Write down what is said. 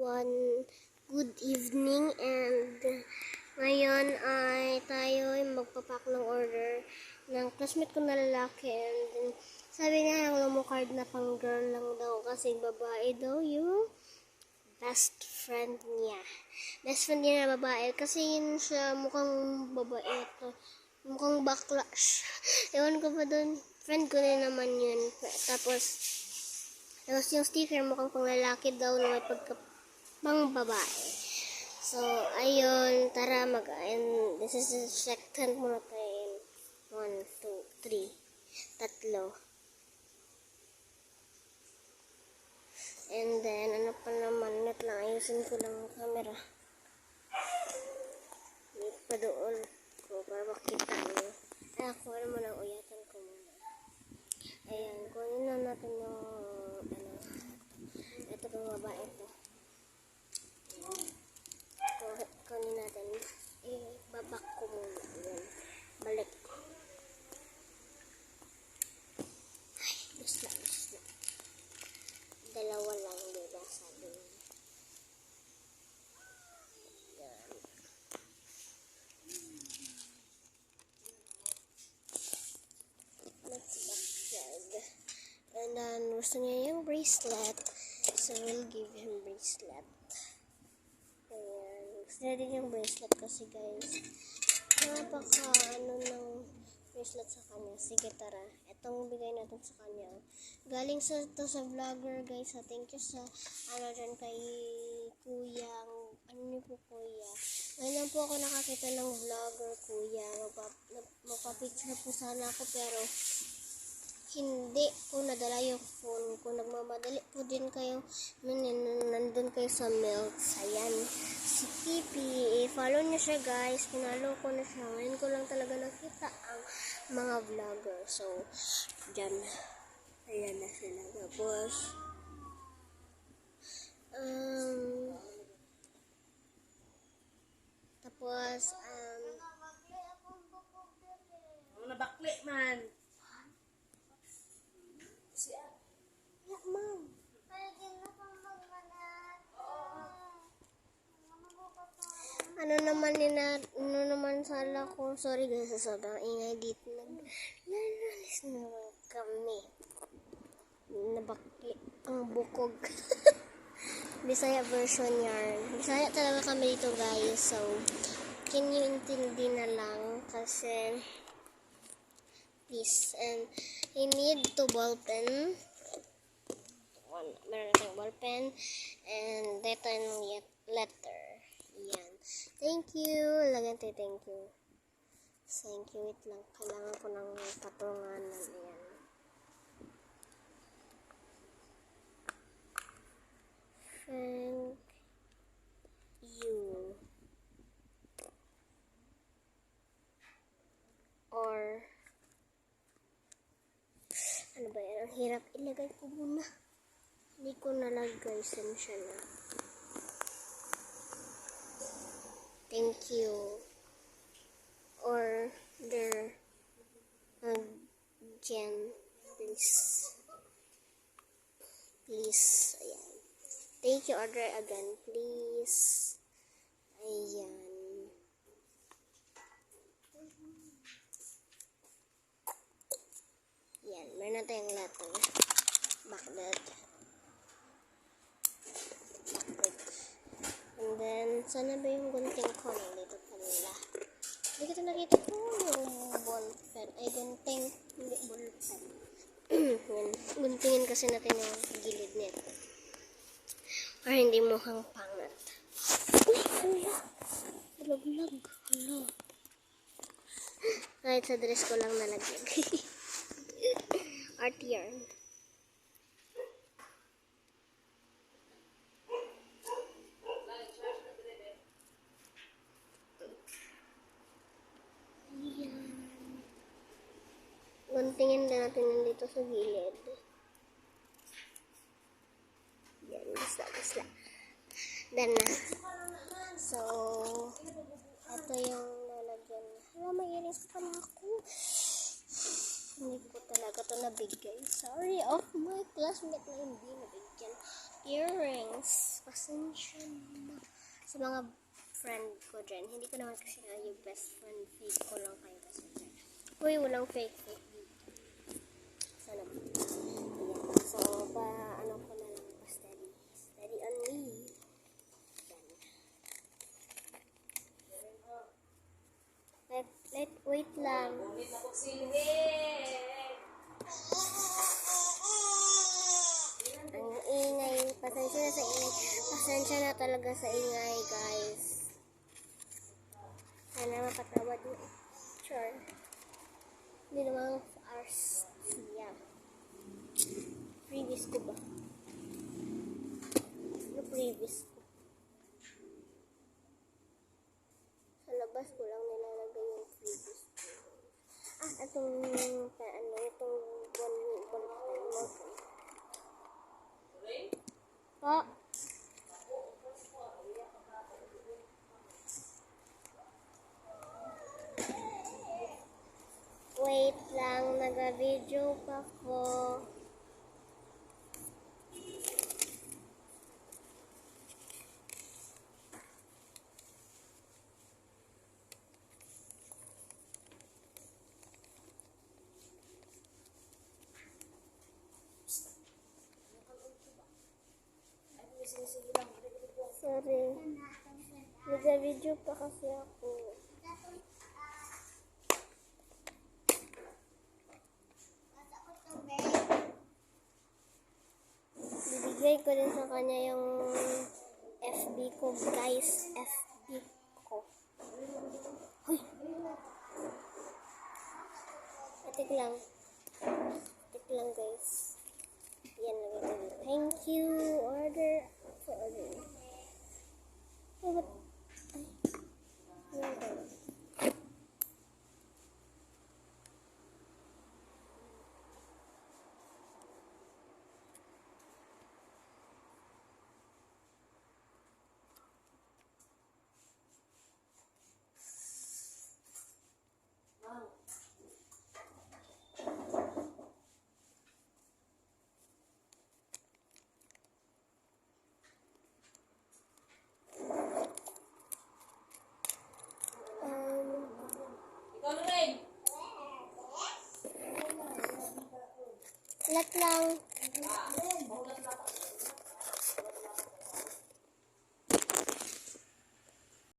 everyone. Good evening, and ngayon ay tayo ay magpapak ng order ng classmate ko na lalaki, and sabi niya yung mo card na pang girl lang daw kasi babae daw yung best friend niya. Best friend niya na babae kasi yun siya mukhang babae to. Mukhang bakla siya. Ewan ko pa dun. Friend ko na naman yun. Tapos yung sticker mukhang pang lalaki daw na may pang babae. So, ayun. Tara and this is the second muna tayo. 1, 2, 3. Tatlo. And then, ano pa naman. Net lang. Ayusin ko lang ang camera. Wait pa doon ko para makita nyo. Ay, ako naman ang uyatan ko muna. Ayan. Kunin na natin yung ito pang babae ito. Kunin natin. Babak ko muna. Ayan. Balik ko. Ay, lusla. Dalawa lang, diba? Sabi niya. Ayan. Let's backyard. And then, gusto niya yung bracelet. So, we'll give him bracelet. Ayan. Gusto niya din yung bracelet kasi, guys. Napaka, ng bracelet sa kanya. Sige, tara. Itong bigay natin sa kanya. Galing to sa vlogger, guys. Thank you sa, dyan kay Kuya. Ano niyo po, Kuya? Ngayon po ako nakakita ng vlogger, Kuya. Magpa-picture po sana ako, pero hindi ko nadala yung phone ko. Nagmamadali po din kayo. Nandun kayo sa Melts. Ayan. Si Pipi. Follow niyo siya, guys. Pinalo ko na siya. Ngayon ko lang talaga nakita ang mga vlogger. So, dyan. Ayan na sila. Tapos, nabakli man. ya, ma'am. Ano naman sala ko. Sorry guys, sa sobrang ingay dito. Nanalis naman kami. Nabakli ang bukog. Bisaya version yarn. Bisaya talaga kami dito, guys. So, can you intindi na lang kasi please. And I need to ball pen. Meron tayong ball pen. And dito yung letter. Yan. Thank you. Lagyan tayo thank you. Thank you. Wait lang. Kailangan ko ng patungan ng yan. Thank you. Or ano ba yan? Ang hirap ilagay ko muna. Hindi ko nalagay. Sensya na. Thank you. Or there. Again. Please. Please. Ayan. Thank you. Order again. Please. Ayan. Yan. Meron na tayong letter. Backdate. And then, sana ba yung gunting ko? Nandito pala. Hindi ko nakita ko yung ball pen. Ay, gunting. Hindi, ball pen. Guntingin kasi natin yung gilid nito. Para hindi mukhang pangat. Uy, hala. Bulag-lag. Hala. Kahit sa dress ko lang nalagyan. Art yarn. Guntingin na natin yung dito sa gilid. Yan, basta. Then na. So, ito yung lalagyan. Hala, may iris pa na ako. Hindi ko talaga ito nabigay. Sorry of my classmate na hindi nabigyan. earrings. Pasensya na. Sa mga friend ko dyan. Hindi ko naman kasi nga yung best friend. Fake ko lang kayo kasi. Uy, walang fake. Sana ba? Ayan. So, ano ko na lang. Steady. Steady on me. Wait lang. Bumit na kong silhig. Ang ingay. Pasensya na sa ingay. Pasensya na talaga sa ingay, guys. Sana mapatawad mo. Sure. Hindi naman ours. Yeah. Previous ko ba? Ano previous ko? Sa labas ko lang nilalagay yung previous ko. Itong buwan mo. Po. Wait lang, nag-video pa ko. Sorry. Nag-video pa kasi ako. Bibigay ko din sa kanya yung FB ko, guys. FB ko. Hoy! Atik lang. Atik lang, guys. Yan lang ito. Thank you. Order. For order. Ay, ba't? Ay. Yan ba? Ikaw na rin. Lat lang.